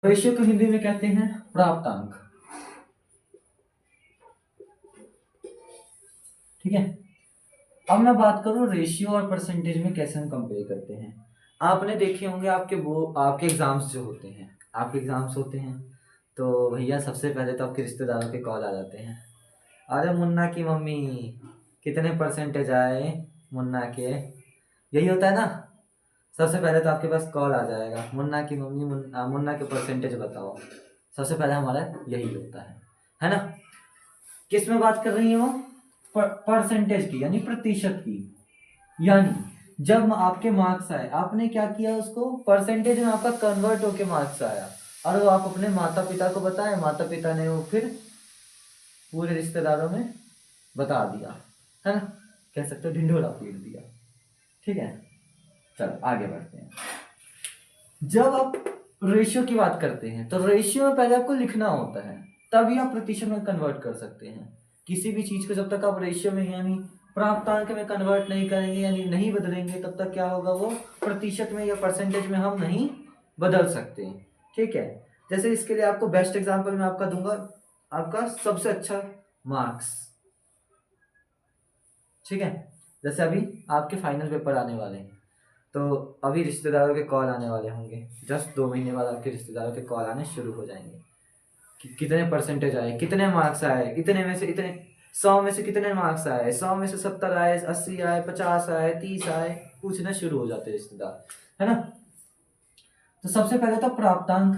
Ratio को हिंदी में कहते हैं प्राप्तांक। ठीक है, अब मैं बात करूं रेशियो और परसेंटेज में कैसे हम कंपेयर करते हैं। आपने देखे होंगे आपके एग्जाम्स जो होते हैं, आपके एग्जाम्स होते हैं तो भैया सबसे पहले तो आपके रिश्तेदारों के कॉल आ जाते हैं। अरे मुन्ना की मम्मी कितने परसेंटेज आए मुन्ना के, यही होता है ना। सबसे पहले तो आपके पास कॉल आ जाएगा, मुन्ना की मम्मी मुन्ना के परसेंटेज बताओ। सबसे पहले हमारा यही होता है ना। किस में बात कर रही है वो, परसेंटेज की यानी प्रतिशत की। यानी जब आपके मार्क्स आए, आपने क्या किया, उसको परसेंटेज में आपका कन्वर्ट होके मार्क्स आया और वो आप अपने माता पिता को बताए, माता पिता ने वो फिर पूरे रिश्तेदारों में बता दिया, है ना। कह सकते हो ढिंढोरा पीट दिया। ठीक है, चलो आगे बढ़ते हैं। जब आप रेशियो की बात करते हैं तो रेशियो में पहले आपको लिखना होता है, तभी आप प्रतिशत में कन्वर्ट कर सकते हैं। किसी भी चीज को जब तक आप रेशियो में यानी प्राप्तांक में कन्वर्ट नहीं करेंगे यानी नहीं बदलेंगे, तब तक क्या होगा, वो प्रतिशत में या परसेंटेज में हम नहीं बदल सकते। ठीक है, जैसे इसके लिए आपको बेस्ट एग्जांपल मैं आपका दूंगा, आपका सबसे अच्छा मार्क्स। ठीक है, जैसे अभी आपके फाइनल पेपर आने वाले हैं तो अभी रिश्तेदारों के कॉल आने वाले होंगे, जस्ट 2 महीने बाद आपके रिश्तेदारों के कॉल आने शुरू हो जाएंगे कि कितने परसेंटेज आए, कितने मार्क्स आए, इतने में से इतने 100 में से कितने मार्क्स आए, 100 में से 70 आए, 80 आए, 50 आए, 30 आए, पूछना शुरू हो जाते रिश्तेदार, है ना। तो सबसे पहले तो प्राप्तांक,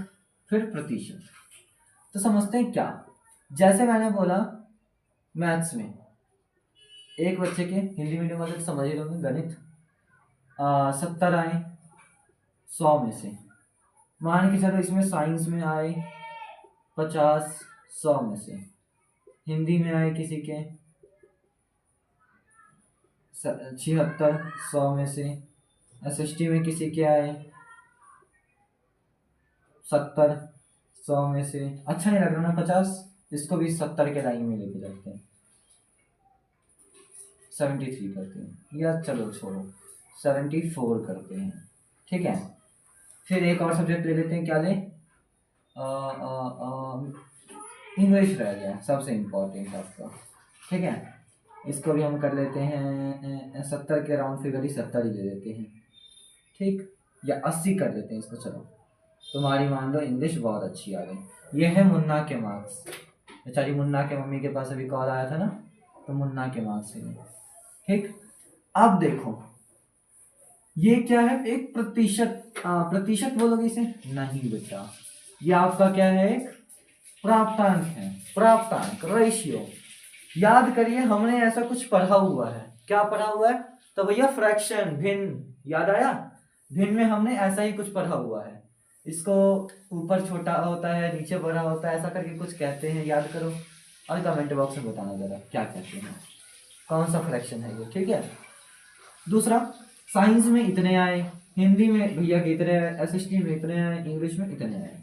फिर प्रतिशत। तो समझते हैं क्या, जैसे मैंने बोला मैथ्स में एक बच्चे के, हिंदी मीडियम वाले तो समझ ही लोगे, गणित 70 आए 100 में से, मान के चलो इसमें साइंस में आए 50 100 में से, हिंदी में आए किसी के 76 100 में से, एसएसटी में किसी के आए 70 100 में से। अच्छा नहीं लग रहा ना 50, इसको भी 70 के लाइन में लेके जाते हैं, 73 करते हैं, या चलो छोड़ो 74 करते हैं। ठीक है, फिर एक और सब्जेक्ट ले लेते हैं, क्या लें, इंग्लिश रह गया सबसे इम्पोर्टेंट आपका। ठीक है, इसको भी हम कर लेते हैं 70 के राउंड फिगर ही 70 ही ले लेते हैं। ठीक, या 80 कर लेते हैं इसको। चलो तुम्हारी मान लो इंग्लिश बहुत अच्छी आ गई। ये है मुन्ना के मार्क्स। बेचारी मुन्ना के मम्मी के पास अभी कॉल आया था ना, तो मुन्ना के मार्क्स है। ठीक, अब देखो ये क्या है, एक प्रतिशत। प्रतिशत बोलोगे इसे, नहीं बेटा, ये आपका क्या है, एक प्राप्तांक है। प्राप्तांक, रेशियो। याद करिए हमने ऐसा कुछ पढ़ा हुआ है, क्या पढ़ा हुआ है, तो भैया फ्रैक्शन, भिन्न, याद आया। भिन्न में हमने ऐसा ही कुछ पढ़ा हुआ है, इसको ऊपर छोटा होता है नीचे बड़ा होता है, ऐसा करके कुछ कहते हैं, याद करो और कमेंट बॉक्स में बताना जरा क्या कहते हैं, कौन सा फ्रैक्शन है ये। ठीक है, दूसरा साइंस में इतने आए, हिंदी में भैया कितने आए, एसएसटी में इतने आए, इंग्लिश में इतने आए,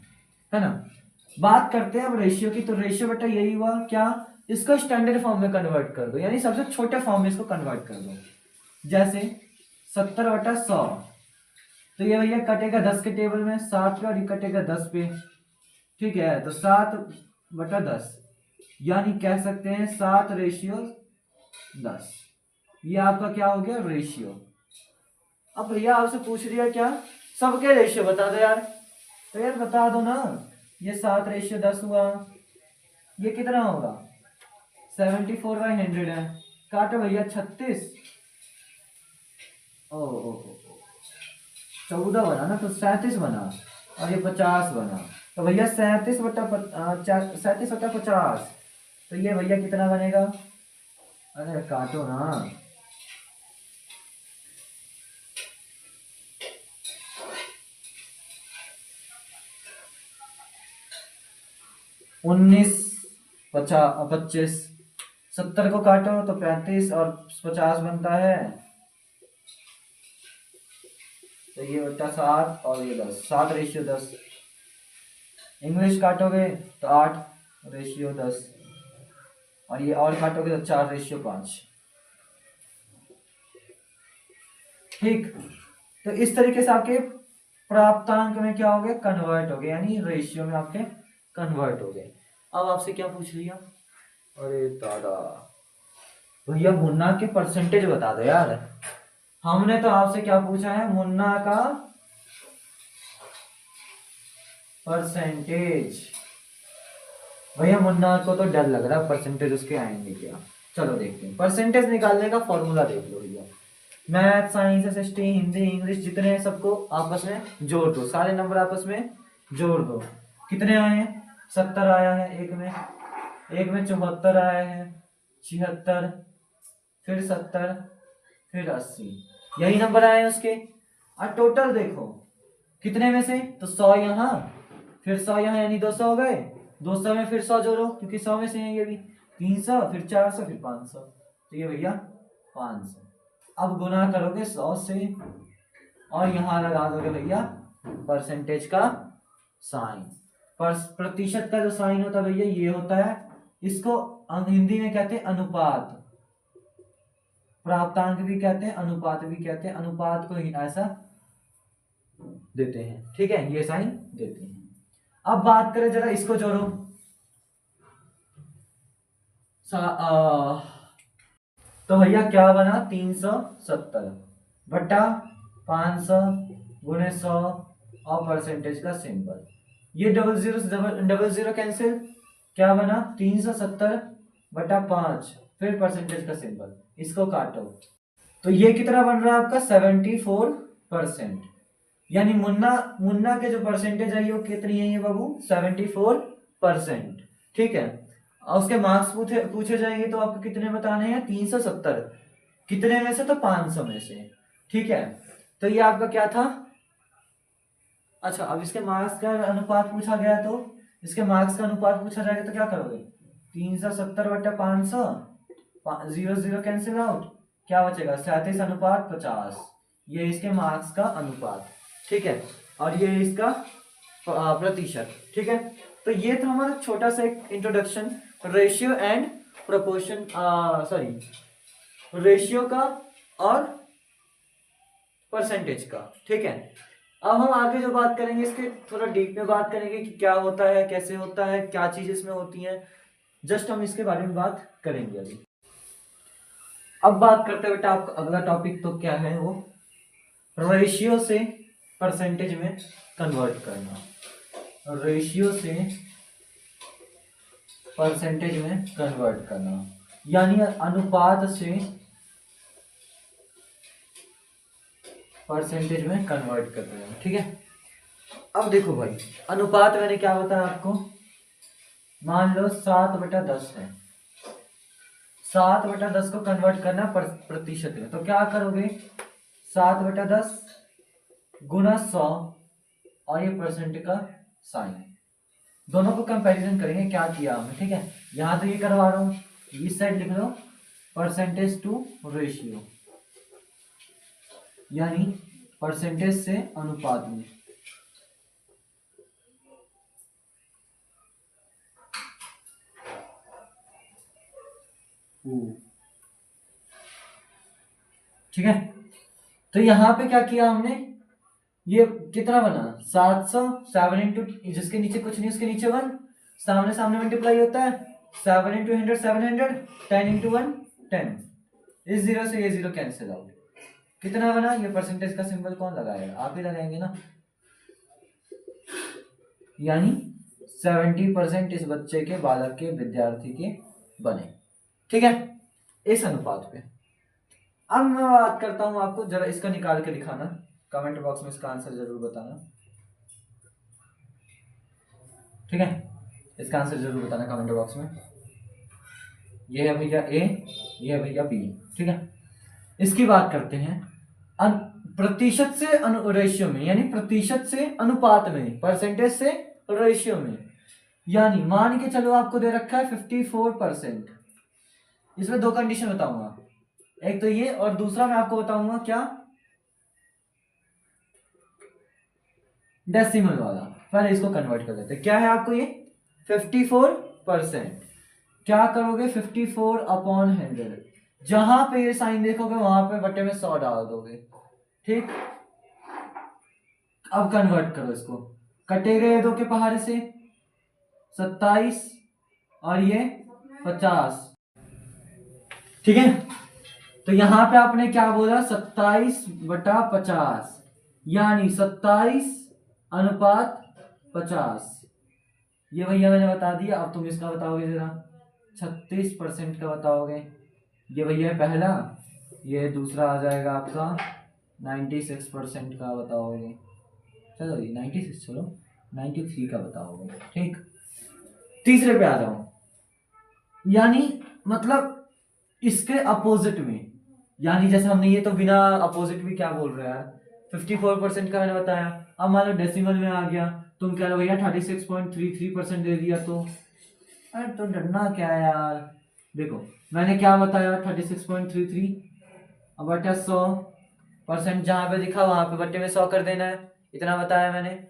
है ना। बात करते हैं अब रेशियो की, तो रेशियो बेटा यही हुआ क्या, इसको स्टैंडर्ड फॉर्म में कन्वर्ट कर दो, यानी सबसे छोटे फॉर्म में इसको कन्वर्ट कर दो। जैसे 70/100, तो ये भैया कटेगा 10 के टेबल में, 7 पे, और ये कटेगा 10 पे। ठीक है, तो 7/10, यानी कह सकते हैं 7/10। ये आपका क्या हो गया, रेशियो। अब भैया आपसे पूछ लिया क्या, सबके रेशियो बता दो यार, तो यार बता दो ना। ये 7/10 हुआ, ये कितना होगा, 74/100 है। काटो भैया 36, ओ 14 बना ना, तो 37 बना, और ये 50 बना, तो भैया 37/50, तो ये भैया कितना बनेगा, अरे काटो ना, 19 25, 70 को काटो तो 35 और 50 बनता है, तो ये बटा 7 और ये 10, 7/10। इंग्लिश काटोगे तो 8/10, और ये और काटोगे तो 4/5। ठीक, तो इस तरीके से आपके प्राप्तांक में क्या हो गया, कन्वर्ट हो गए, यानी रेशियो में आपके कन्वर्ट हो गए। अब आपसे क्या पूछ लिया, अरे दादा भैया मुन्ना के परसेंटेज बता दो यार। हमने तो आपसे क्या पूछा है, मुन्ना का परसेंटेज। भैया मुन्ना को तो डर लग रहा है परसेंटेज उसके आएंगे क्या। चलो देखते हैं, परसेंटेज निकालने का फॉर्मूला देख लो भैया। Math, science, SST, Hindi, English जितने हैं सबको आपस में जोड़ दो, सारे नंबर आपस में जोड़ दो। कितने आए हैं, 70 आया है एक में, एक में 74 आया है, 76, फिर 70, फिर 80, यही नंबर आए हैं उसके। और टोटल देखो कितने में से, तो 100 यहाँ, फिर 100 यहाँ, यानी 200 हो गए। 200 में फिर 100 जोड़ो क्योंकि 100 में से है ये भी, 300, फिर 400, फिर 500, तो ये भैया 500। अब गुना करोगे 100 से और यहाँ लगा दोगे भैया परसेंटेज का साइन। प्रतिशत का जो साइन होता है भैया ये होता है, इसको हिंदी में कहते हैं अनुपात, प्राप्तांक भी कहते हैं, अनुपात भी कहते हैं। अनुपात को ही ऐसा देते हैं, ठीक है, ये साइन देते हैं। अब बात करें जरा इसको जोड़ो, तो भैया क्या बना, 370 बटा 500 गुणे 100 और परसेंटेज का सिंबल, ये डबल जीरो कैंसिल, क्या बना 370 बटा 5, फिर परसेंटेज का सिंबल, इसको काटो तो ये कितना बन रहा है आपका 74%। यानी मुन्ना के जो परसेंटेज है वो कितनी है ये बाबू, 74%, ठीक है। और उसके मार्क्स पूछे जाएंगे तो आपको कितने बताने हैं, 370, कितने में से, तो 500 में से, ठीक है। तो ये आपका क्या था, अच्छा अब इसके मार्क्स का अनुपात पूछा गया, तो इसके मार्क्स का अनुपात पूछा जाएगा तो क्या करोगे, 370 बटा 500, 0 कैंसिल आउट, क्या बचेगा 37:50, ये इसके मार्क्स का अनुपात, ठीक है, और ये इसका प्रतिशत, ठीक है। तो ये था हमारा छोटा सा एक introduction ratio and proportion, ratio का और परसेंटेज का, ठीक है। अब हम आगे जो बात करेंगे इसके थोड़ा डीप में बात करेंगे कि क्या होता है, कैसे होता है, क्या चीज इसमें होती है, जस्ट हम इसके बारे में बात करेंगे अभी। अब बात करते हैं बेटा आपका अगला टॉपिक तो क्या है, वो रेशियो से परसेंटेज में कन्वर्ट करना, रेशियो से परसेंटेज में कन्वर्ट करना, यानी अनुपात से परसेंटेज में कन्वर्ट कर रहे हैं, ठीक है। अब देखो भाई अनुपात मैंने क्या बताया आपको, मान लो 7/10 है, 7/10 को कन्वर्ट करना प्रतिशत में, तो क्या करोगे 7/10 गुना 100 और ये परसेंट का साइन, दोनों को कंपैरिजन करेंगे क्या किया हमने, ठीक है। यहां तो ये करवा रहा हूं, इस साइड लिख लो परसेंटेज टू रेशियो, यानी परसेंटेज से अनुपात में, ठीक है। तो यहां पे क्या किया हमने, ये कितना बना 700, 7 इंटू, जिसके नीचे कुछ नहीं उसके नीचे 1, सामने सामने मल्टीप्लाई होता है, 7 इंटू 100 700, 10 इंटू 1 10, इस जीरो से ये जीरो कैंसिल आउट, कितना बना, ये परसेंटेज का सिंबल कौन लगाएगा, आप ही लगाएंगे ना, यानी 70% इस बच्चे के, बालक के, विद्यार्थी के बने, ठीक है, इस अनुपात पे। अब मैं बात करता हूं आपको, जरा इसका निकाल के दिखाना, कमेंट बॉक्स में इसका आंसर जरूर बताना, ठीक है, इसका आंसर जरूर बताना कमेंट बॉक्स में। ये है भैया ए, ये है भैया बी, ठीक है। इसकी बात करते हैं प्रतिशत से रेशियो में, यानी प्रतिशत से अनुपात में, परसेंटेज से रेशियो में, यानी मान के चलो आपको दे रखा है 54%, इसमें दो कंडीशन बताऊंगा, एक तो ये और दूसरा मैं आपको बताऊंगा क्या, डेसिमल वाला। पहले इसको कन्वर्ट कर देते हैं, क्या है आपको ये 54%, क्या करोगे 54/100, जहां पे ये साइन देखोगे वहां पे बटे में 100 डाल दोगे, ठीक। अब कन्वर्ट करो इसको, कटेगा ये दो के पहाड़े से 27 और ये 50, ठीक है। तो यहां पे आपने क्या बोला 27/50, यानी 27:50। ये भैया मैंने बता दिया। अब तुम इसका बताओगे जरा, 36% का बताओगे। ये भैया पहला, ये दूसरा आ जाएगा आपका 96% का बताओगे। चलो ये 96 छोड़ो, 93 का बताओगे, ठीक। तीसरे पे आ जाओ, यानी मतलब इसके अपोजिट में, यानी जैसे हमने ये तो बिना अपोजिट भी क्या बोल रहे हैं यार, 54% का मैंने बताया। अब मान लो डेसिमल में आ गया, तुम कह रहे हो भैया 36.33% दे दिया, तो अरे तो डरना क्या है यार। देखो मैंने क्या बताया 36.33, अब बटा 100%, जहां पे लिखा वहां पे बट्टे में 100 कर देना है, इतना बताया मैंने।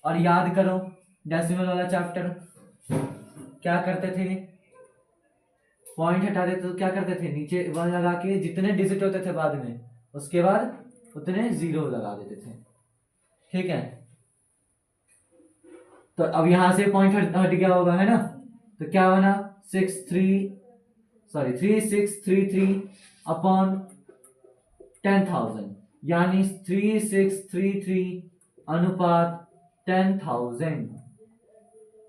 और याद करो डेसिमल वाला चैप्टर, क्या करते थे, पॉइंट हटा देते तो क्या करते थे, नीचे 1 लगा के जितने डिजिट होते थे बाद में, उसके बाद उतने 0 लगा देते थे, ठीक है। तो अब यहां से पॉइंट हट गया होगा, है ना। तो क्या बना 3633 अपॉन 10,000, यानी 3633 अनुपात 10,000,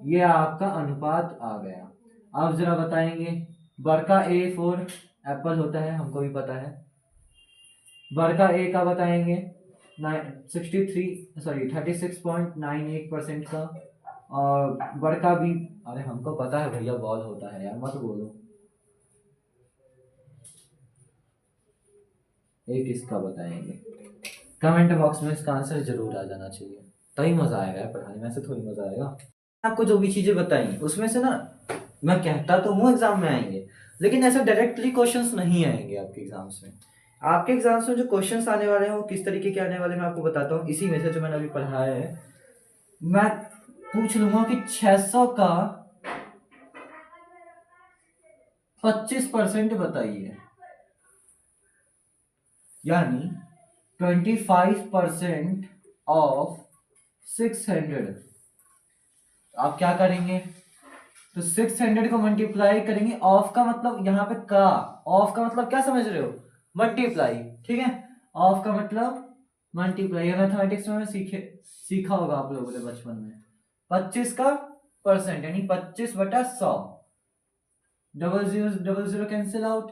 ये आपका अनुपात आ गया। अब जरा बताएंगे, बड़का ए फॉर एप्पल होता है, हमको भी पता है। बड़का ए का बताएंगे 36.98% का, और बड़का भी, अरे हमको पता है भैया बॉल होता है यार, मत बोलो। ए किसका बताएंगे, कमेंट बॉक्स में इसका आंसर जरूर आ जाना चाहिए, तभी मजा आएगा पढ़ाने में, ऐसे थोड़ी मजा आएगा। आपको जो भी चीजें बताई उसमें से ना, मैं कहता तो हूँ एग्जाम में आएंगे, लेकिन ऐसे डायरेक्टली क्वेश्चंस नहीं आएंगे आपके एग्जाम्स में। आपके एग्जाम्स में जो क्वेश्चंस आने वाले हैं वो किस तरीके के आने वाले हैं मैं आपको बताता हूँ। इसी में से जो मैंने अभी पढ़ाया है, मैं पूछ लूंगा कि 600 का 25% बताइए, यानी 25% ऑफ 600। आप क्या करेंगे, तो 600 को मल्टीप्लाई करेंगे, ऑफ का मतलब यहाँ पे का, ऑफ का मतलब क्या समझ रहे हो, मल्टीप्लाई, ठीक है। ऑफ का मतलब मल्टीप्लाई, मैथमेटिक्स में सीखा होगा आप लोगों ने बचपन में। 25 का परसेंट यानी 25/100, double zero cancel out,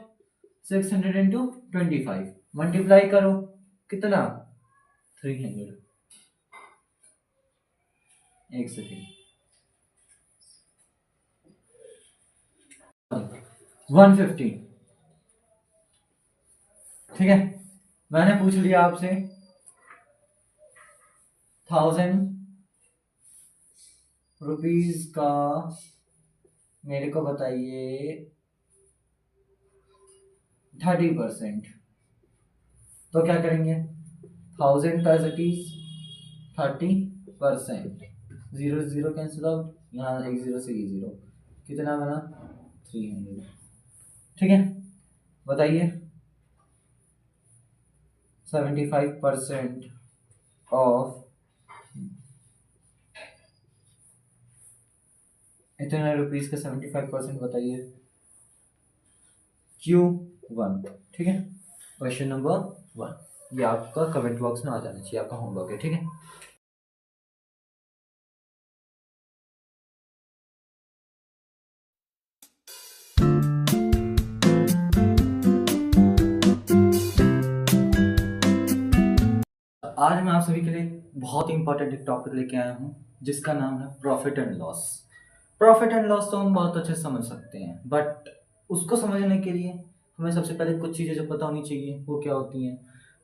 600 into 25 multiply करो, कितना 300। एक सेकेंड, 150, ठीक है। मैंने पूछ लिया आपसे 1000 रुपीज का, मेरे को बताइए 30%, तो क्या करेंगे 1000 का 30%, जीरो जीरो कैंसिल आउट, यहाँ एक जीरो से ये जीरो, कितना बना 300, ठीक है। बताइए 75% ऑफ इतने रुपीज का 75% बताइए, Q1, ठीक है। क्वेश्चन नंबर 1 ये आपका कमेंट बॉक्स में आ जाना चाहिए, आपका होमवर्क है, ठीक है। आज मैं आप सभी के लिए बहुत इंपॉर्टेंट एक टॉपिक लेके आया हूँ, जिसका नाम है profit and loss. Profit and loss तो हम बहुत अच्छे से समझ सकते हैं, बट उसको समझने के लिए हमें सबसे पहले कुछ चीज़ें जो पता होनी चाहिए वो क्या होती हैं।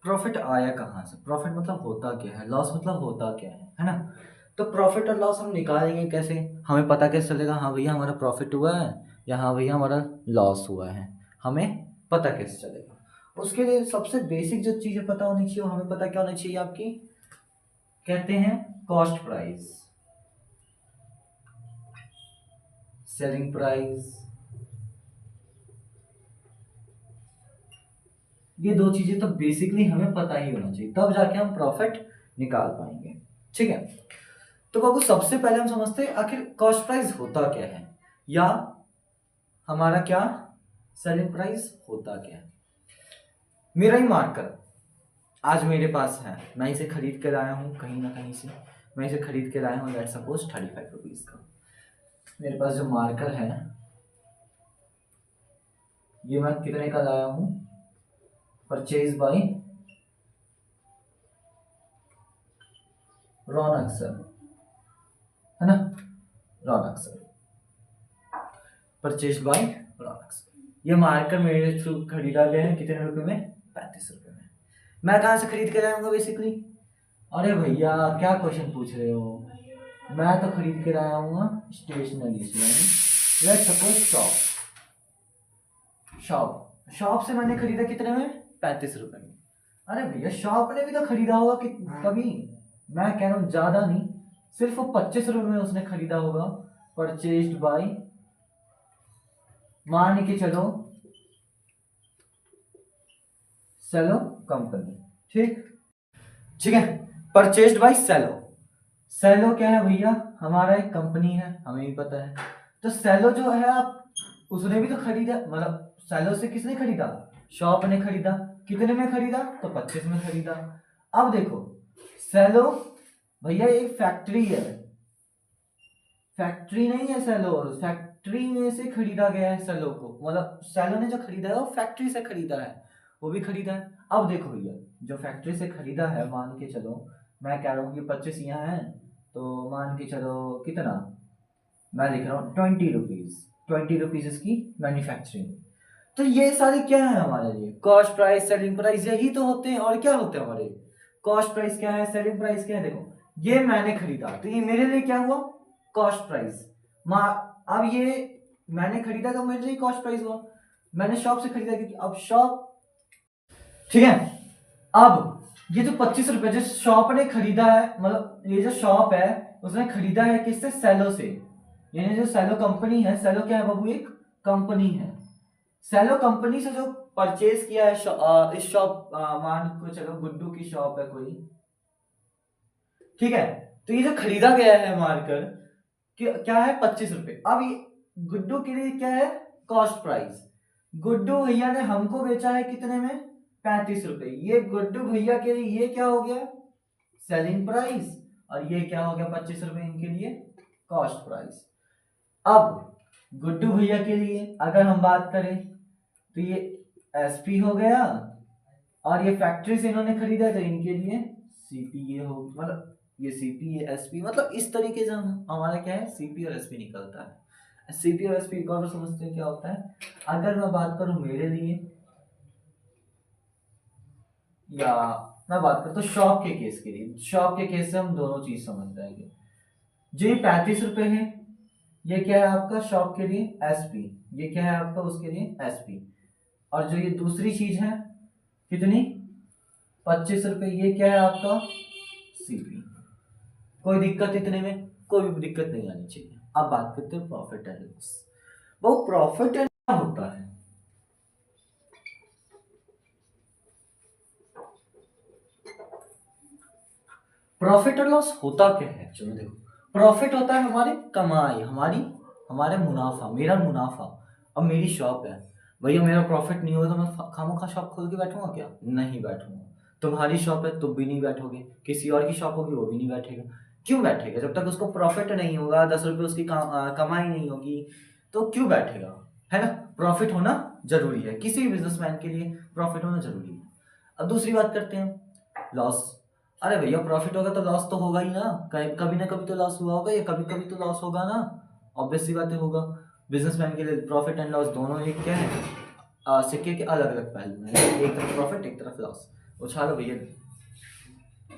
प्रॉफिट आया कहाँ से, प्रॉफिट मतलब होता क्या है, लॉस मतलब होता क्या है ना। तो प्रॉफिट और लॉस हम निकालेंगे कैसे, हमें पता कैसे चलेगा हाँ भैया हमारा प्रॉफिट हुआ है या हाँ भैया हमारा लॉस हुआ है, हमें पता कैसे चलेगा। उसके लिए सबसे बेसिक जो चीज़ें पता होनी चाहिए वो हमें पता क्या होनी चाहिए आपकी, कहते हैं कॉस्ट प्राइस, सेलिंग प्राइस। ये दो चीजें तो बेसिकली हमें पता ही होना चाहिए, तब जाके हम प्रॉफिट निकाल पाएंगे। ठीक है। तो बाबू सबसे पहले हम समझते हैं आखिर कॉस्ट प्राइस होता क्या है, या हमारा क्या सेलिंग प्राइस होता क्या है। मेरा ही मार्कर आज मेरे पास है, मैं इसे खरीद कर आया हूँ कहीं ना कहीं से, मैं इसे खरीद कर आया हूँ लेट्स सपोज 35 रुपीज का। मेरे पास जो मार्कर है ये मैं कितने का लाया हूँ, परचेज बाय रौनक सर, है ना, Raunak sir, purchase by Raunak sir. ये मार्कर मेरे थ्रू खरीदा गया है कितने रुपए में, 35 रुपए में। मैं कहाँ से खरीद के लाऊंगा बेसिकली, अरे भैया क्या क्वेश्चन पूछ रहे हो, मैं तो खरीद के लाया हूँ स्टेशनरी से, लेट्स सपोज शॉप से मैंने खरीदा कितने में, 35 रुपए में। अरे भैया शॉप ने भी तो खरीदा होगा कि कभी, मैं कह रहा हूँ ज्यादा नहीं, सिर्फ 25 रुपए में उसने खरीदा होगा, परचेज्ड बाय, मान के चलो सेलो कंपनी, ठीक ठीक है, परचेज्ड बाय सेलो। सेलो क्या है भैया, हमारा एक कंपनी है, हमें भी पता है। तो सेलो जो है आप, उसने भी तो खरीदा, मतलब सेलो से किसने खरीदा, शॉप ने खरीदा, कितने में खरीदा, तो 25 में खरीदा। अब देखो सेलो भैया एक फैक्ट्री है, फैक्ट्री नहीं है सेलो, फैक्ट्री में से खरीदा गया है सेलो को, मतलब सेलो ने जो खरीदा है वो फैक्ट्री से खरीदा है, वो भी खरीदा है। अब देखो भैया जो फैक्ट्री से खरीदा है, मान के चलो मैं कह रहा हूँ कि 25 यहाँ है, तो मान के चलो कितना, मैं लिख रहा हूँ 20 रुपीज इसकी मैन्युफैक्चरिंग। तो ये सारे क्या है हमारे लिए, कॉस्ट प्राइस सेलिंग प्राइस यही तो होते हैं, और क्या होते हैं हमारे, कॉस्ट प्राइस क्या है, सेलिंग प्राइस क्या है। देखो ये मैंने खरीदा तो ये मेरे लिए क्या हुआ, कॉस्ट प्राइस। अब ये मैंने खरीदा तो मेरे लिए कॉस्ट प्राइस हुआ, मैंने शॉप से खरीदा क्योंकि अब शॉप, ठीक है। अब ये जो 25 रुपए जो शॉप ने खरीदा है, मतलब ये जो शॉप है उसने खरीदा है किससे, सेलो से, यानी जो सेलो कंपनी है, सेलो क्या है बाबू, एक कंपनी है, सेलो कंपनी से जो परचेज किया है इस शॉप, मान को चलो गुड्डू की शॉप है कोई, ठीक है। तो ये जो खरीदा गया है मार्कर क्या है, 25 रुपए। अब ये गुड्डू के लिए क्या है, कॉस्ट प्राइस। गुड्डू भैया ने हमको बेचा है कितने में, 35 रुपए। ये गुड्डू भैया के लिए ये क्या हो गया, सेलिंग प्राइस, और ये क्या हो गया 25 रुपए इनके लिए कॉस्ट प्राइस। अब गुड्डू भैया के लिए अगर हम बात करें तो ये एसपी हो गया, और ये फैक्ट्री से इन्होंने खरीदा तो इनके लिए सीपी ये हो, मतलब ये सीपी ये एसपी, मतलब इस तरीके से हम हमारा क्या है, सीपी और एसपी निकलता है। सीपी और एसपी और समझते हैं क्या होता है। अगर मैं बात करूं मेरे लिए, या मैं बात करता हूँ शॉप के केस के लिए, शॉप के केस से हम दोनों चीज समझ जाएंगे। जो ये 35 रुपए है ये क्या है आपका शॉप के लिए एसपी, ये क्या है आपका उसके लिए एसपी, और जो ये दूसरी चीज है कितनी, 25 रुपए, ये क्या है आपका सीपी। कोई दिक्कत इतने में, कोई भी दिक्कत नहीं आनी चाहिए। अब बात करते हैं प्रॉफिट एंड लॉस। वो प्रॉफिट एंड क्या होता है, प्रॉफिट और लॉस होता क्या है एक्चुअली। देखो प्रॉफिट होता है हमारी कमाई, हमारे मुनाफा, मेरा मुनाफा। अब मेरी शॉप है भैया, मेरा प्रॉफिट नहीं होगा तो मैं खामोखा शॉप खोल के बैठूंगा क्या, नहीं बैठूंगा। तुम्हारी शॉप है तुम भी नहीं बैठोगे, किसी और की शॉप होगी वो भी नहीं बैठेगा। क्यों बैठेगा, जब तक उसको प्रॉफिट नहीं होगा, 10 रुपये उसकी कमाई नहीं होगी तो क्यों बैठेगा, है ना। प्रॉफिट होना जरूरी है, किसी भी बिजनेसमैन के लिए प्रॉफिट होना जरूरी है। अब दूसरी बात करते हैं लॉस। अरे भैया प्रॉफिट होगा तो लॉस तो होगा ही ना, कभी ना कभी तो लॉस हुआ होगा, या कभी कभी तो लॉस होगा ना, ऑब्वियस सी बातें होगा। बिजनेसमैन के लिए प्रॉफिट एंड लॉस दोनों एक क्या है, सिक्के के अलग अलग पहलू हैं, एक तरफ प्रॉफिट एक तरफ लॉस। उछालो भैया,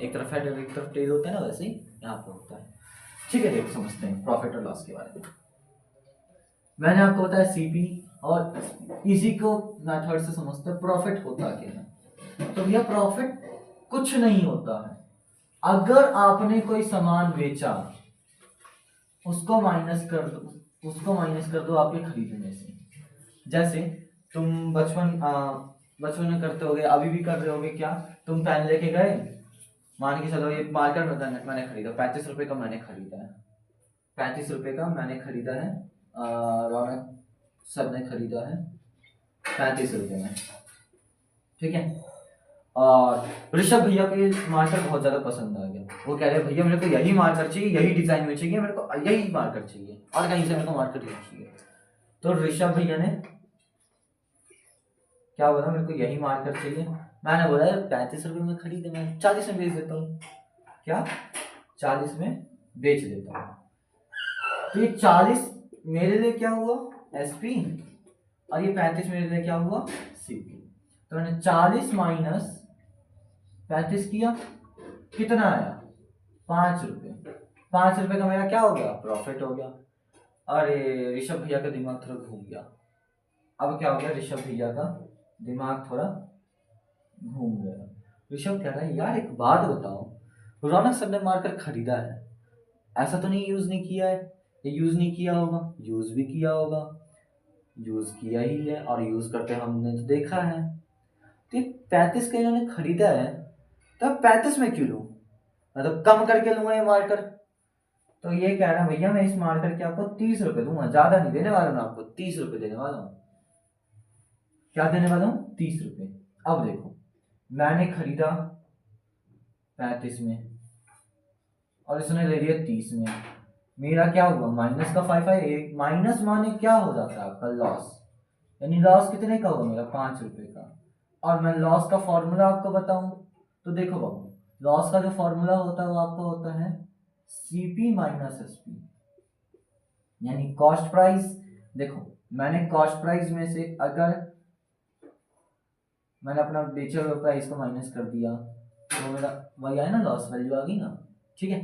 एक तरफ हेड और एक तरफ टेल होता है ना, वैसे ही यहाँ पे होता है। ठीक है, देखो समझते हैं प्रॉफिट और लॉस के बारे में। मैंने आपको बताया सीपी, और इसी को मेथड से समझते हैं प्रॉफिट होता क्या है। तो भैया प्रॉफिट कुछ नहीं होता है, अगर आपने कोई सामान बेचा उसको माइनस कर दो आपके खरीदने से। जैसे तुम बचपन में करते होगे, अभी भी कर रहे होगे क्या, तुम पेन लेके गए मान के चलो ये मार्कर मैंने खरीदा 35 रुपए का, मैंने खरीदा है 35 रुपए का मैंने खरीदा है, रौनक सर ने खरीदा है 35 रुपए में, ठीक है। और ऋषभ भैया को ये मार्कर बहुत ज्यादा पसंद आ गया, वो कह रहे भैया मेरे को यही मार्कर चाहिए, यही डिजाइन में चाहिए, मेरे को यही मार्कर चाहिए और कहीं से मेरे को मार्कर नहीं चाहिए। तो ऋषभ भैया ने क्या बोला, मेरे को यही मार्कर चाहिए। मैंने बोला 35 रुपए में खरीदे, मैं 40 में बेच देता हूँ, क्या 40 में बेच देता हूँ। तो ये 40 मेरे लिए क्या हुआ एसपी, और ये 35 मेरे लिए क्या हुआ सीपी। तो मैंने 40 माइनस 35 किया, कितना आया 5 रुपए। 5 रुपए का मेरा क्या हो गया प्रॉफिट हो गया। अरे ऋषभ भैया का दिमाग थोड़ा घूम गया। अब क्या हो गया, ऋषभ भैया का दिमाग थोड़ा घूम गया। ऋषभ कह रहा है यार एक बात बताओ, रौनक सर ने मार्कर खरीदा है, ऐसा तो नहीं यूज नहीं किया है, ये यूज नहीं किया होगा, यूज भी किया होगा, यूज किया ही है और यूज करते हमने तो देखा है। तो 35 का इन्होंने खरीदा है, तो 35 में क्यों लूं, मतलब कम करके लूंगा ये मार्कर। तो ये कह रहा है भैया मैं इस मार्कर के आपको 30 रुपए दूंगा, ज्यादा नहीं देने वाला, मैं आपको 30 रुपए देने वाला हूँ। क्या देने वाला हूँ 30 रुपए। अब देखो मैंने खरीदा 35 में और इसने ले लिया 30 में, मेरा क्या हुआ माइनस का 5 है। एक माइनस माने क्या हो जाता है आपका लॉस, यानी लॉस कितने का हुआ मेरा 5 रुपए का। और मैं लॉस का फॉर्मूला आपको बताऊं तो देखो बाबू, लॉस का जो फॉर्मूला होता है वो आपका होता है सीपी माइनस एसपी, यानी कॉस्ट प्राइस। देखो मैंने कॉस्ट प्राइस में से अगर मैंने अपना बेचे हुए प्राइस को माइनस कर दिया तो मेरा वही आया ना, लॉस वैल्यू आ गई ना, ठीक है।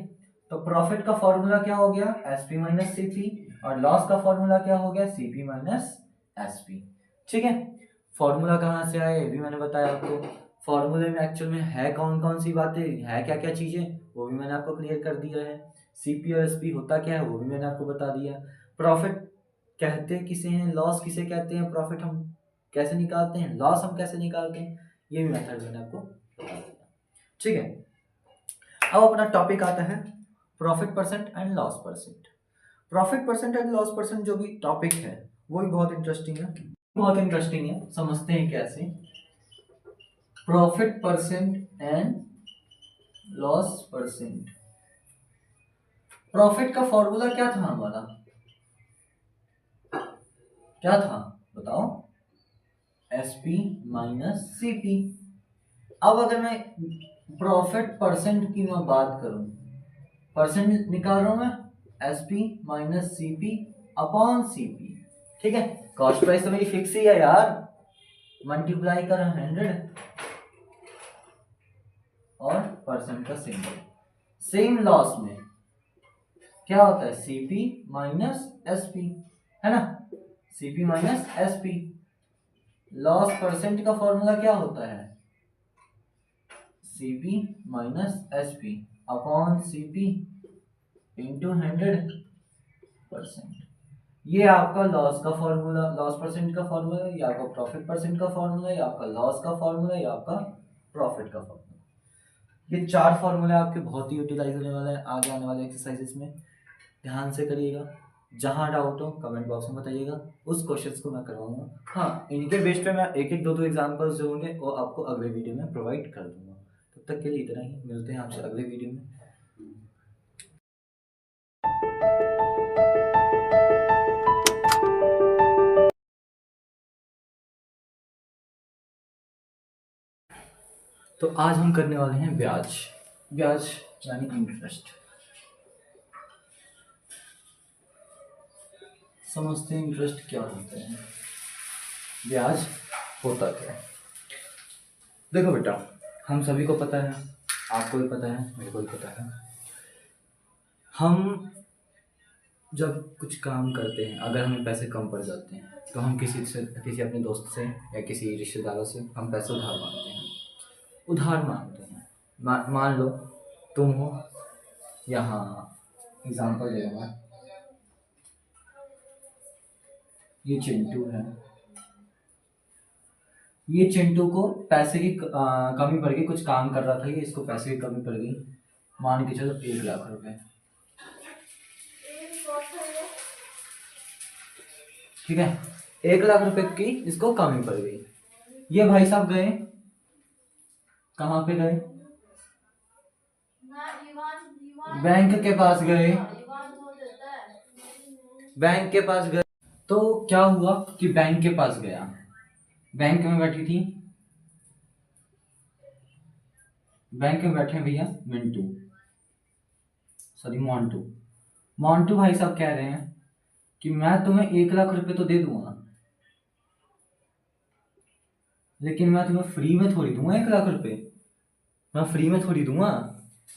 तो प्रॉफिट का फॉर्मूला क्या हो गया एसपी माइनस सीपी, और लॉस का फॉर्मूला क्या हो गया सीपी माइनस एसपी, ठीक है। फॉर्मूला कहाँ से आया ये भी मैंने बताया आपको, फॉर्मूले में एक्चुअल में है कौन कौन सी बातें, है क्या क्या चीजें वो भी मैंने आपको क्लियर कर दिया है। सीपी और एसपी होता क्या है वो भी मैंने आपको बता दिया। प्रॉफिट कहते किसे हैं, लॉस किसे कहते हैं, प्रॉफिट हम कैसे निकालते हैं, लॉस हम कैसे निकालते हैं, ये भी मेथड मैंने आपको बता दिया, ठीक है। अब अपना टॉपिक आता है profit percent and loss percent. Profit percent and loss percent जो भी टॉपिक है वो भी बहुत इंटरेस्टिंग है, बहुत इंटरेस्टिंग है। समझते हैं कैसे profit percent and loss percent. Profit का फॉर्मूला क्या था हमारा, क्या था बताओ, एसपी माइनस सीपी। अब अगर मैं प्रॉफिट परसेंट की मैं बात करूं, परसेंट निकाल रहा हूं मैं SP minus CP upon CP, ठीक है। कॉस्ट प्राइस तो मेरी फिक्स ही है यार, मल्टीप्लाई कर 100 और परसेंट का सिंबल। सेम लॉस में क्या होता है सीपी माइनस एसपी, है ना, CP minus SP. Loss percent का फॉर्मूला क्या होता है CP minus SP upon CP into 100%। ये आपका लॉस का फॉर्मूला, लॉस परसेंट का फॉर्मूला, ये आपका प्रॉफिट परसेंट का फॉर्मूला, ये आपका लॉस का फॉर्मूला, ये आपका प्रॉफिट का फॉर्मूला। ये 4 फॉर्मूले आपके बहुत ही यूटिलाइज होने वाले हैं आगे आने वाले एक्सरसाइजेस में, ध्यान से करिएगा। जहाँ डाउट हो कमेंट बॉक्स में बताइएगा, उस क्वेश्चंस को मैं करवाऊंगा। हाँ इनके बेस पे मैं एक एक दो एग्जांपल्स जो होंगे वो आपको अगले वीडियो में प्रोवाइड कर दूंगा। तब तक के लिए इतना ही, मिलते हैं आपसे अगले वीडियो में। तो आज हम करने वाले हैं ब्याज, ब्याज यानी इंटरेस्ट। समझते हैं इंटरेस्ट क्या होता है, ब्याज होता क्या है। देखो बेटा हम सभी को पता है, आपको भी पता है, मेरे को भी पता है, हम जब कुछ काम करते हैं अगर हमें पैसे कम पड़ जाते हैं तो हम किसी अपने दोस्त से या किसी रिश्तेदारों से हम पैसे उधार मांगते हैं, उधार मांगते हैं। मान लो तुम हो, यहाँ एग्जांपल दे रहा, ये चिंटू है, ये चिंटू को पैसे की कमी पड़ गई, कुछ काम कर रहा था ये, इसको पैसे की कमी पड़ गई, मान के चलो 1 लाख रुपए। ठीक है, 1 लाख रुपए की इसको कमी पड़ गई। ये भाई साहब गए, कहाँ पे गए? बैंक के पास गए, बैंक के पास गए। तो क्या हुआ कि बैंक के पास गया, बैंक में बैठी थी, बैंक में बैठे भैया मिंटू, सॉरी मोंटू। मोंटू भाई साहब कह रहे हैं कि मैं तुम्हें 1 लाख रुपए तो दे दूंगा, लेकिन मैं तुम्हें फ्री में थोड़ी दूंगा 1 लाख रुपए, मैं फ्री में थोड़ी दूंगा।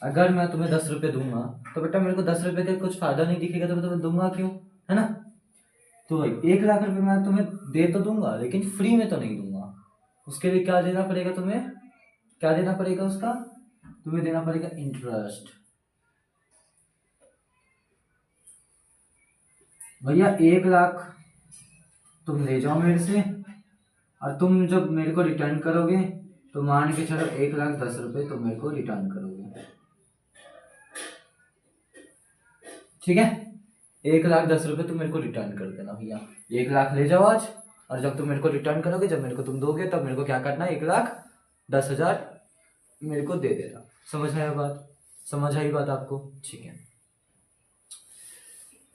अगर मैं तुम्हें 10 रुपए दूंगा तो बेटा मेरे को 10 रुपए का कुछ फायदा नहीं दिखेगा, तो मैं तुम्हें दूंगा क्यों, है ना? तो भाई 1 लाख रुपए मैं तुम्हें दे तो दूंगा, लेकिन फ्री में तो नहीं दूंगा। उसके लिए क्या देना पड़ेगा तुम्हें, क्या देना पड़ेगा उसका? तुम्हें देना पड़ेगा इंटरेस्ट। भैया 1 लाख तुम ले जाओ मेरे से, और तुम जब मेरे को रिटर्न करोगे तो मान के चलो 1,10,000 तुम मेरे को रिटर्न करोगे। ठीक है, 1,10,000 तुम मेरे को रिटर्न कर देना भैया। 1 लाख ले जाओ आज, और जब तुम मेरे को रिटर्न करोगे, जब मेरे को तुम दोगे, तब मेरे को क्या करना है, 1,10,000 मेरे को दे देना। समझ आया बात? समझ आई बात आपको? ठीक है,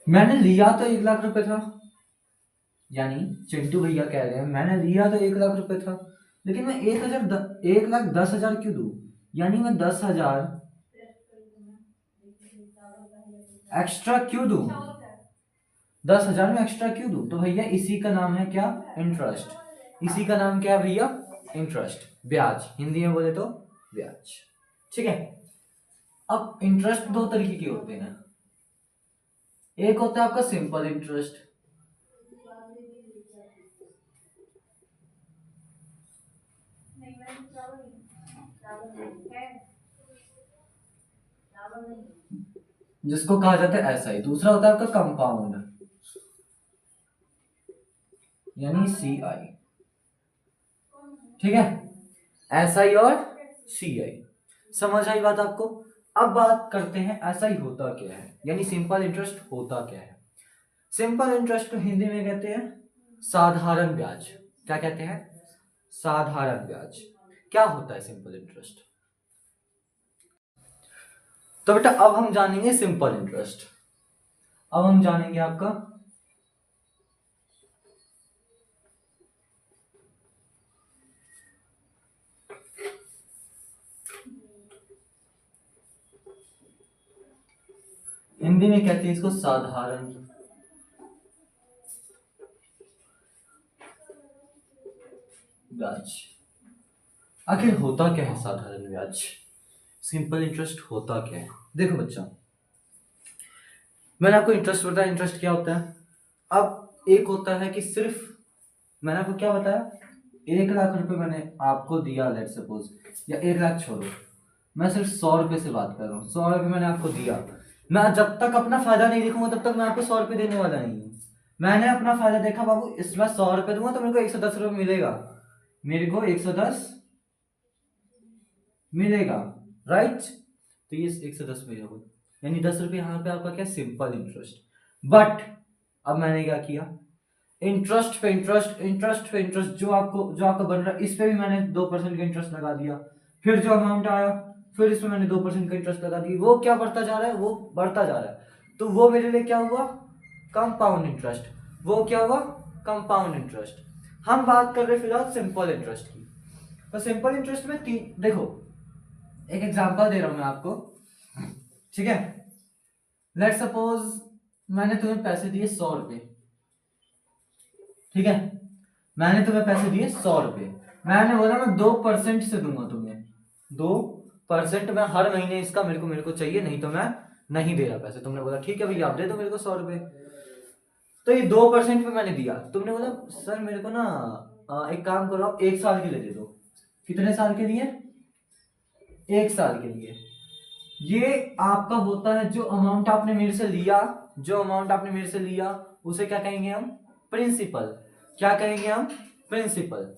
मैंने लिया तो 1 लाख रुपए था, यानी चिंटू भैया कह रहे हैं मैंने लिया तो 1 लाख रुपए था, लेकिन मैं 1,10,000 क्यों दूं? यानी मैं 10,000 एक्स्ट्रा क्यों दूं? 10,000 में एक्स्ट्रा क्यों दूं? तो भैया इसी का नाम है क्या, इंटरेस्ट। इसी का नाम क्या है भैया, इंटरेस्ट, ब्याज, हिंदी में बोले तो ब्याज। ठीक है, अब इंटरेस्ट दो तरीके के होते हैं, एक होता है आपका सिंपल इंटरेस्ट, जिसको कहा जाता है एसआई। दूसरा होता है आपका कंपाउंड, यानी सीआई। ठीक है, एसआई और सीआई। समझ आई बात आपको? अब बात करते हैं एसआई होता क्या है, यानी सिंपल इंटरेस्ट होता क्या है। सिंपल इंटरेस्ट को हिंदी में कहते हैं साधारण ब्याज। क्या कहते हैं? साधारण ब्याज। क्या होता है सिंपल इंटरेस्ट? तो बेटा अब हम जानेंगे सिंपल इंटरेस्ट। अब हम जानेंगे आपका हिंदी में कहते हैं इसको साधारण ब्याज। आखिर होता क्या है साधारण ब्याज, सिंपल इंटरेस्ट होता क्या है? देखो बच्चा, मैंने आपको इंटरेस्ट बताया, इंटरेस्ट क्या होता है। अब एक होता है कि सिर्फ, मैंने आपको क्या बताया, 1 लाख रुपए मैंने आपको दिया, लेट सपोज, या 1 लाख छोड़ो, मैं सिर्फ 100 रुपए से बात कर रहा हूँ। 100 रुपए मैंने आपको दिया, मैं जब तक अपना फायदा नहीं देखूंगा तब तक मैं आपको 100 रुपए देने वाला नहीं हूँ। मैंने अपना फायदा देखा बाबू, इसमें 100 रुपए दूंगा तो मेरे को 110 रुपए मिलेगा, मेरे को 110 मिलेगा, राइट? तो ये 110 मिलेगा, यानी 10 रुपए यहाँ पे आपका क्या, सिंपल इंटरेस्ट। बट अब मैंने क्या किया, इंटरेस्ट पे इंटरेस्ट, इंटरेस्ट पे इंटरेस्ट, जो आपका बन रहा है इस पे भी मैंने 2% का इंटरेस्ट लगा दिया, फिर जो अमाउंट आया फिर इसमें मैंने 2% का इंटरेस्ट लगा दिया, वो क्या बढ़ता जा रहा है, वो बढ़ता जा रहा है। तो वो मेरे लिए क्या हुआ, कंपाउंड इंटरेस्ट। वो क्या हुआ, कंपाउंड इंटरेस्ट। हम बात कर रहे फिलहाल सिंपल इंटरेस्ट की। तो सिंपल इंटरेस्ट में देखो, एक एग्जांपल दे रहा हूं मैं आपको, ठीक है? लेट सपोज मैंने तुम्हें पैसे दिए 100 रुपए, ठीक है? मैंने तुम्हें पैसे दिए 100 रुपए, मैंने बोला मैं 2% से दूंगा तुम्हें, 2% मैं हर महीने इसका मेरे को चाहिए, नहीं तो मैं नहीं दे रहा पैसे। तुमने बोला ठीक है भैया आप दे दो मेरे को 100 रुपए। तो ये 2% पे मैंने दिया, तुमने बोला सर मेरे को ना एक काम करो आप 1 साल के लिए दे दो। कितने साल के लिए? 1 साल के लिए। ये आपका होता है जो अमाउंट आपने मेरे से लिया, जो अमाउंट आपने मेरे से लिया उसे क्या कहेंगे हम, प्रिंसिपल। क्या कहेंगे हम, प्रिंसिपल।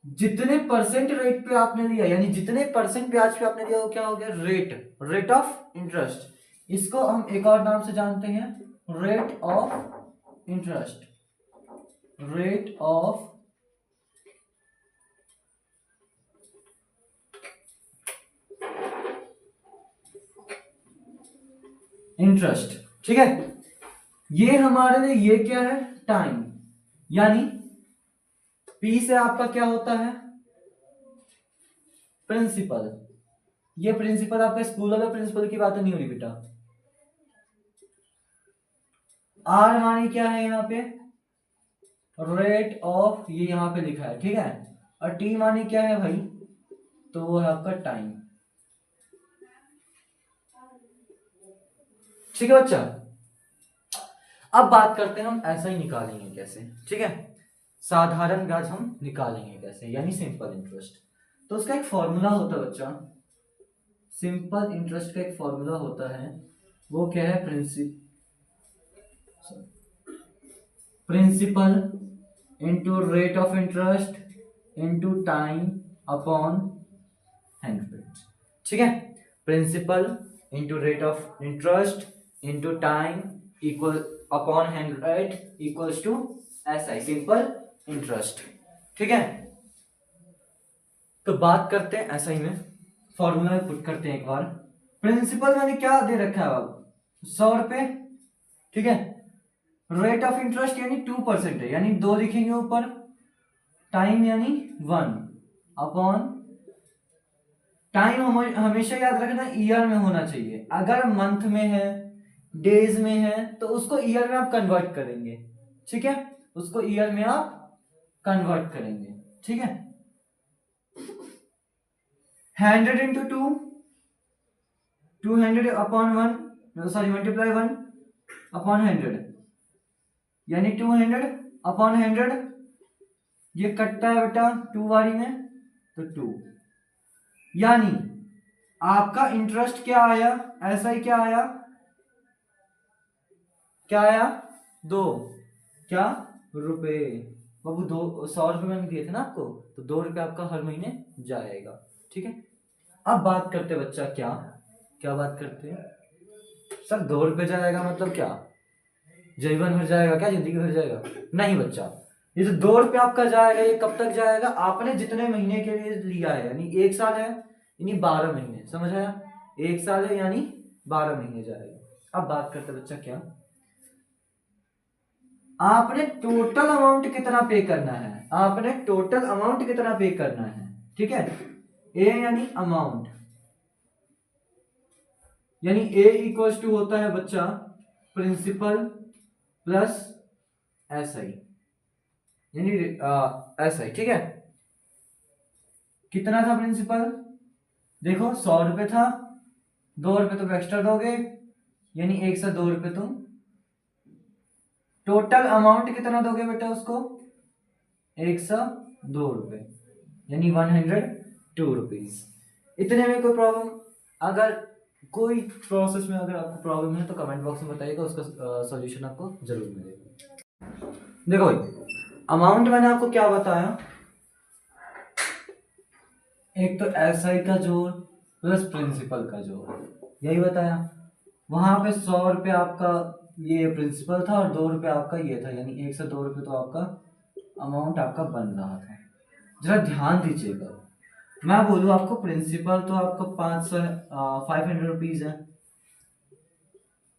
जितने परसेंट रेट पे आपने लिया, यानी जितने परसेंट ब्याज पे आपने लिया वो क्या हो गया, रेट ऑफ इंटरेस्ट। इसको हम एक और नाम से जानते हैं, rate of interest, rate of interest. ठीक है, ये हमारे लिए ये क्या है, टाइम, यानी पी से आपका क्या होता है, प्रिंसिपल। ये प्रिंसिपल आपका स्कूल वाला प्रिंसिपल की बात नहीं हो रही बेटा। आर मानी क्या है यहाँ पे, रेट ऑफ, ये यहाँ पे लिखा है, ठीक है। और टी मानी क्या है भाई, तो वो है आपका टाइम। ठीक है बच्चा, अब बात करते हैं हम ऐसा ही निकालेंगे कैसे। ठीक है, साधारण ब्याज हम निकालेंगे कैसे, यानी सिंपल इंटरेस्ट। तो उसका एक फॉर्मूला होता है बच्चा, सिंपल इंटरेस्ट का एक फॉर्मूला होता है, वो क्या है, principal into rate of interest into time upon 100। ठीक है, principal into rate of interest into time equal upon 100 equals to SI, simple interest. ठीक है, तो बात करते हैं एसआई में, फॉर्मूला पुट करते हैं एक बार। प्रिंसिपल मैंने क्या दे रखा है अब, 100 रुपए। ठीक है, रेट ऑफ इंटरेस्ट यानी 2% है, यानी 2 लिखेंगे ऊपर, टाइम यानी 1 अपॉन, टाइम हमेशा याद रखना ईयर में होना चाहिए, अगर मंथ में है, डेज में है, तो उसको ईयर में आप कन्वर्ट करेंगे। ठीक है, उसको ईयर में आप कन्वर्ट करेंगे। ठीक है, 100 into 2, 200 upon 1, sorry multiply 1 upon 100, यानी 200 अपॉन 100, ये कटता है बेटा 2 बारी में, तो 2, यानी आपका इंटरेस्ट क्या आया, ऐसा ही क्या आया, क्या आया, 2 क्या रुपए। बाबू 100 रुपए मैंने दिए थे ना आपको, तो 2 रुपए आपका हर महीने जाएगा। ठीक है, अब बात करते बच्चा, क्या क्या बात करते हैं सर, 2 रुपए जाएगा मतलब क्या, जीवन भर जाएगा क्या, जिंदगी भर जाएगा, नहीं बच्चा। ये जो 2 रुपए आपका जाएगा, ये कब तक जाएगा, आपने जितने महीने के लिए लिया है, यानी 1 साल है यानी 12 महीने, समझ आया, 1 साल है यानी 12 महीने जाएगा। अब बात करते बच्चा, क्या आपने टोटल अमाउंट कितना पे करना है, आपने टोटल अमाउंट कितना पे करना है। ठीक है, ए यानी अमाउंट, यानी ए इक्वल्स टू होता है बच्चा प्रिंसिपल प्लस एस आई, यानी एस आई। ठीक है, कितना था प्रिंसिपल, देखो 100 रुपए था, 2 रुपए तुम एक्स्ट्रा दोगे, यानी 102 रुपए तुम, टोटल अमाउंट कितना दोगे बेटा उसको, 102 रुपए, यानी 102 रुपीज। इतने में कोई प्रॉब्लम, अगर कोई प्रोसेस में अगर आपको प्रॉब्लम है तो कमेंट बॉक्स में बताइएगा, उसका सॉल्यूशन आपको जरूर मिलेगा। देखो भाई, अमाउंट मैंने आपको क्या बताया, एक तो एसआई का जोड़ प्लस प्रिंसिपल का जोड़, यही बताया। वहां पे 100 रुपए आपका ये प्रिंसिपल था और 2 रुपए आपका ये था, यानी 102 रुपए तो आपका अमाउंट आपका बन रहा था। जरा ध्यान दीजिएगा, मैं बोलूँ आपको प्रिंसिपल तो आपका 500 रुपीज है,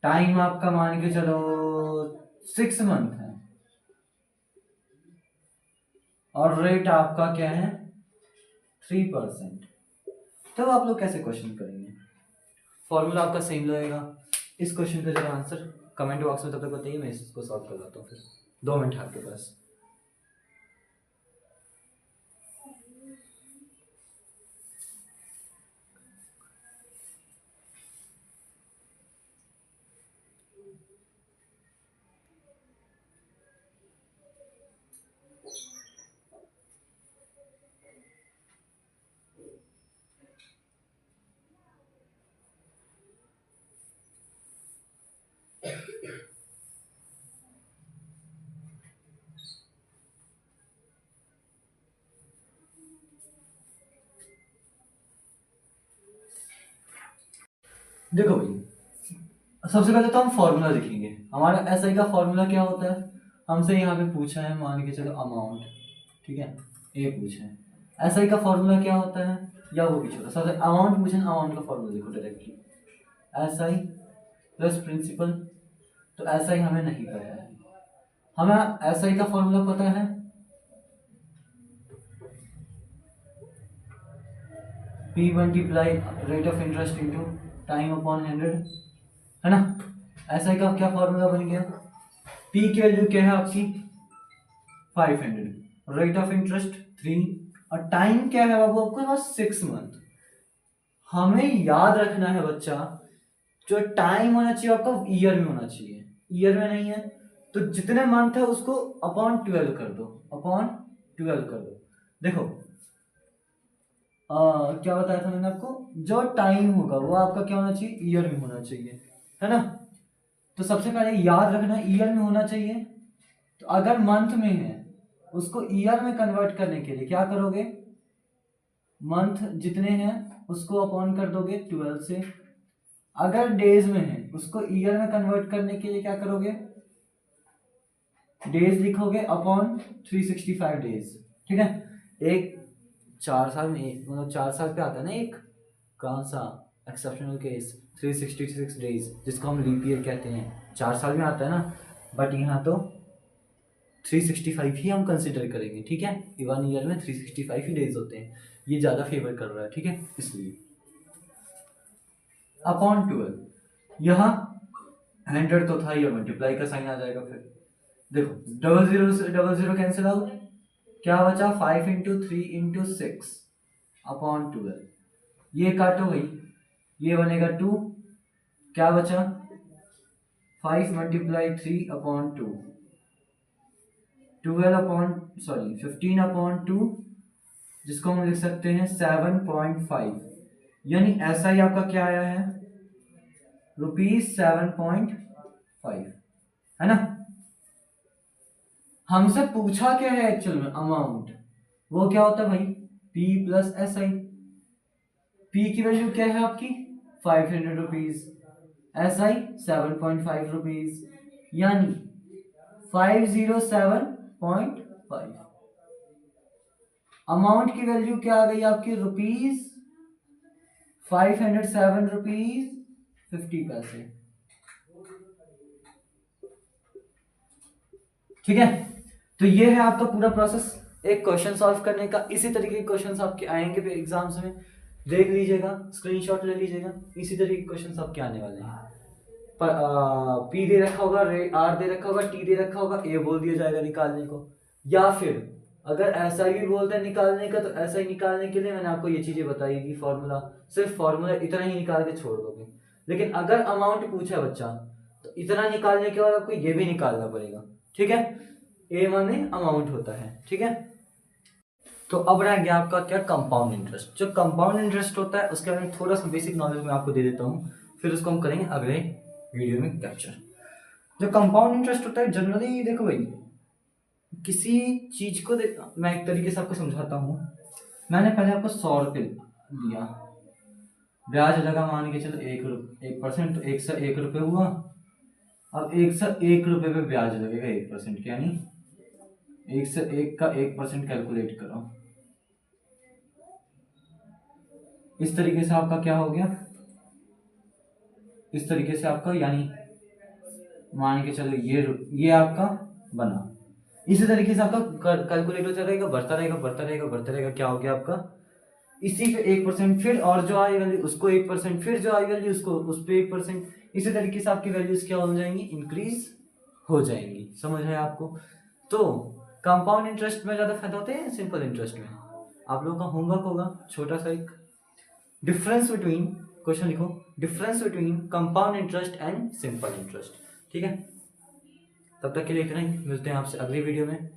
टाइम आपका मान के चलो 6 मंथ है, और रेट आपका क्या है 3%। तो आप लोग कैसे क्वेश्चन करेंगे, फॉर्मूला आपका सेम लगेगा। इस क्वेश्चन का जरा आंसर कमेंट बॉक्स में तब तक बताइए, मैं इसको सॉल्व कर लाता हूँ फिर, 2 मिनट आपके पास। देखो भाई, सबसे पहले तो हम फॉर्मूला लिखेंगे। हमारा एसआई का फॉर्मूला क्या होता है, हमसे यहाँ पे पूछा है, मान के चलो अमाउंट, ठीक है, ये पूछा है, एसआई का फॉर्मूला क्या होता है, या वो भी छोटा, सबसे अमाउंट पूछे, अमाउंट का फॉर्मूला लिखो डायरेक्टली, एसआई प्लस प्रिंसिपल। तो एसआई हमें नहीं पता है, हमें एसआई का फॉर्मूला पता है, P multiply rate of interest into time upon 100, है ना। एसआई का क्या फॉर्मूला बन गया, P की वैल्यू क्या है आपकी 500, रेट ऑफ इंटरेस्ट 3, और टाइम क्या है बाबू आपके पास 6 मंथ। हमें याद रखना है बच्चा, जो टाइम होना चाहिए आपका ईयर में होना चाहिए, ईयर में नहीं है तो जितने मंथ है उसको अपॉन 12 कर दो, अपॉन 12 कर दो। देखो क्या बताया था मैंने आपको, जो टाइम होगा वो आपका क्या होना चाहिए, ईयर में होना चाहिए, है ना। तो सबसे पहले याद रखना ईयर में होना चाहिए। तो अगर मंथ में है उसको ईयर में कन्वर्ट करने के लिए क्या करोगे, मंथ जितने हैं उसको अपॉन कर दोगे 12 से। अगर डेज में है उसको ईयर में कन्वर्ट करने के लिए क्या करोगे, डेज लिखोगे अपॉन 365 डेज, ठीक है। एक 4 साल में मतलब 4 साल पे आता है ना एक, कौन सा एक्सेप्शनल केस 366 डेज, जिसको हम लीप ईयर कहते हैं, 4 साल में आता है ना, बट यहाँ तो 365 ही हम कंसिडर करेंगे, ठीक है। 1 ईयर में 365 ही डेज होते हैं, ये ज़्यादा फेवर कर रहा है, ठीक है, इसलिए अपॉन 12। यहाँ 100 तो था ही, और मल्टीप्लाई का साइन आ जाएगा। फिर देखो 00 से 00 कैंसिल आउट, क्या बचा 5 इंटू 3 इंटू 6 अपॉन 12, ये काटो भाई, ये बनेगा 2, क्या बचा 5 मल्टीप्लाई 3 अपॉन 2, 12 अपॉन 15 अपॉन 2, जिसको हम लिख सकते हैं 7.5, यानी ऐसा ही आपका क्या आया है ₹7.5, है ना। हमसे पूछा क्या है एक्चुअल में, अमाउंट, वो क्या होता है भाई P plus S I. P की वैल्यू क्या है आपकी 500 रुपीज, एस आई 7.5 रुपीज, यानी 507.5। अमाउंट की वैल्यू क्या आ गई आपकी ₹507.50। ठीक है, तो ये है आपका पूरा प्रोसेस एक क्वेश्चन सॉल्व करने का। इसी तरीके के क्वेश्चंस आपके आएंगे फिर एग्जाम्स में, देख लीजिएगा, स्क्रीनशॉट ले लीजिएगा, इसी तरीके के क्वेश्चंस आपके आने वाले हैं। पर पी दे रखा होगा, आर दे रखा होगा, टी दे रखा होगा, ए बोल दिया जाएगा निकालने को, या फिर अगर ऐसा ही बोलते हैं निकालने का, तो ऐसा ही निकालने के लिए मैंने आपको ये चीजें बताई थी, फॉर्मूला, सिर्फ फॉर्मूला इतना ही निकाल के छोड़ दोगे। लेकिन अगर अमाउंट पूछा बच्चा तो इतना निकालने के बाद आपको ये भी निकालना पड़ेगा, ठीक है। ए माने अमाउंट होता है, ठीक है। तो अब रह गया आपका क्या, कंपाउंड इंटरेस्ट। जो कंपाउंड इंटरेस्ट होता है उसके बारे में थोड़ा सा बेसिक नॉलेज मैं आपको दे देता हूँ, फिर उसको हम करेंगे अगले वीडियो में कैप्चर। जो कंपाउंड इंटरेस्ट होता है जनरली, देखो भाई, किसी चीज को मैं एक तरीके से आपको समझाता हूँ। मैंने पहले आपको 100 रुपये दिया, ब्याज लगा मान के चलो 1%, तो 101 रुपये हुआ। अब 101 रुपये पे ब्याज लगेगा 1%, यानी 101 का 1% कैलकुलेट करो। इस तरीके से आपका क्या हो गया, इस तरीके से आपका, यानी मान के चलो ये आपका बना। इसी तरीके से आपका कैलकुलेट होता रहेगा, बढ़ता रहेगा बढ़ता रहेगा बढ़ता रहेगा, क्या हो गया आपका, इसी पे 1%, फिर और जो आई वैल्यू उसको 1%, फिर जो आई वैल्यू उसको उस पे 1%, इसी तरीके से आपकी वैल्यूज क्या हो जाएंगी, इंक्रीज हो जाएंगी। समझ है आपको। तो कंपाउंड इंटरेस्ट में ज्यादा फायदा होता है सिंपल इंटरेस्ट में। आप लोगों का होमवर्क होगा छोटा सा एक, डिफरेंस बिटवीन, क्वेश्चन लिखो, difference between compound interest and simple interest, ठीक है। तब तक के लिए इतना ही, मिलते हैं आपसे अगली वीडियो में।